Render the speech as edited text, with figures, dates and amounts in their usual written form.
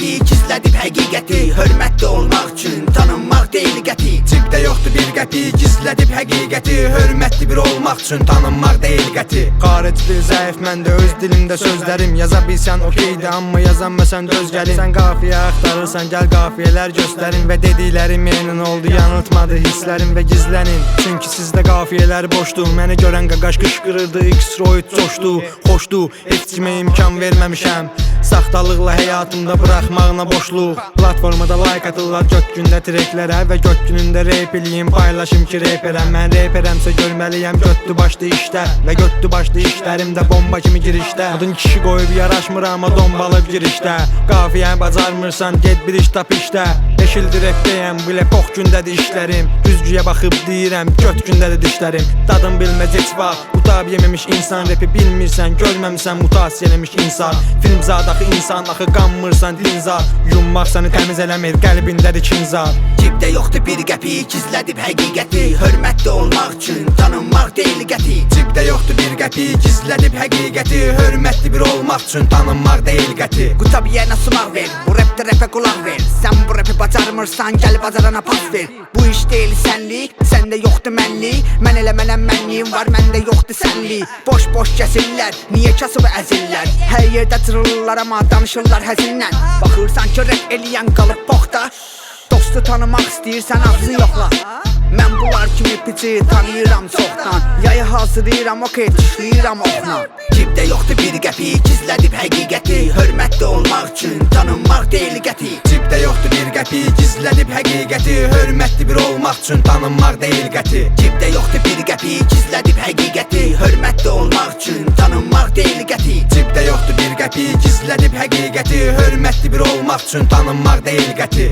qəpi, gizlədib həqiqəti. Hörmətli olmaq üçün tanınmaq deyil qəti. Cibdə yoxdur bir qəpi, gizlədib həqiqəti. Hörmətli bir olmaq üçün tanınmaq deyil qəti. Xaric dil zəif, məndə öz dilimdə sözlərim. Yaza bilsən okeydir, amma yazanməsən döz gəlin. Sən qafiyə axtarırsan, gəl qafiyələr göstərin. Və dediklərim eynin oldu, yanıltmadı hisslərim və gizlənin. Çünki sizdə qafiyələr boşdu. Məni görən qaqaş qışqırırdı, X-Roid coşdu. Xoşdu, heç kimə imkan verməmişəm. Saxtalıqla həyatımda buraxmağına boşluq. Platformada like atırlar gök gündə treklərə. Və gök günündə rap eləyim, paylaşım ki reperəm. Mən reperəmsə görməliyəm götlü başlı işlər. Və götlü başlı işlərimdə bomba kimi girişdə. Adın kişi qoyub yaraşmır amma dombalıb girişdə. Qafiyəni bacarmırsan, get bir iş tap işdə. 5 ildir rapdəyəm, bu ilə pox gündədir işlərim. Düzgüyə baxıb deyirəm, göt gündədir dişlərim. Dadım bilməz heç vaxt, utab yeməmiş insan. Rapi bilmirsən, görməmişsən, mutasiya eləmiş insan. Film zadakı insan, axı qanmırsan dinzar. Yummaq səni təmiz eləmir, qəlbindədir kinzar. Cibdə yoxdur bir qəpi, gizlədib həqiqəti. Hörmətli olmaq üçün tanınmaq deyil qəti. Cibdə yoxdur bir qəpi, gizlədib həqiqəti. Hörmətli bir olmaq üçün tanınmaq deyil qəti. Qutabiyənə sumaq ver, bu rapdə rapə qulaq ver. Sən bu rapi bacarmırsan, gəl bacarana pas ver. Bu iş deyil sənlik, səndə yoxdur mənlik. Mən elə mənəm mənliyim var, məndə yoxdur sənlik. Boş-boş kəsirlər, niyə kasıb əzirlər? Hər yerdə cırılırlar amma danışırlar həzinlə. Baxırsan ki rap eləyən qalıb poxda. Dostu tanımaq istəyirsən ağzı yoxla. Mən bunlar kimi piçi tanıyıram çoxdan. Yayı hazırlayıram, okey tuşlayıram oxla. Cibdə yoxdur bir qəpi, gizlədib həqiqəti. Hörmətli olmaq üçün tanınmaq deyil qəti. Cibdə yoxdur bir qəpi, gizlədib həqiqəti. Hörmətli bir olmaq üçün tanınmaq deyil qəti. Cibdə yoxdur bir qəpi, gizlədib həqiqəti. Hörmətli olmaq üçün tanınmaq deyil qəti. Cibdə yoxdur bir qəpi, gizlədib həqiqəti. Hörmətli bir olmaq üçün tanınmaq deyil qəti.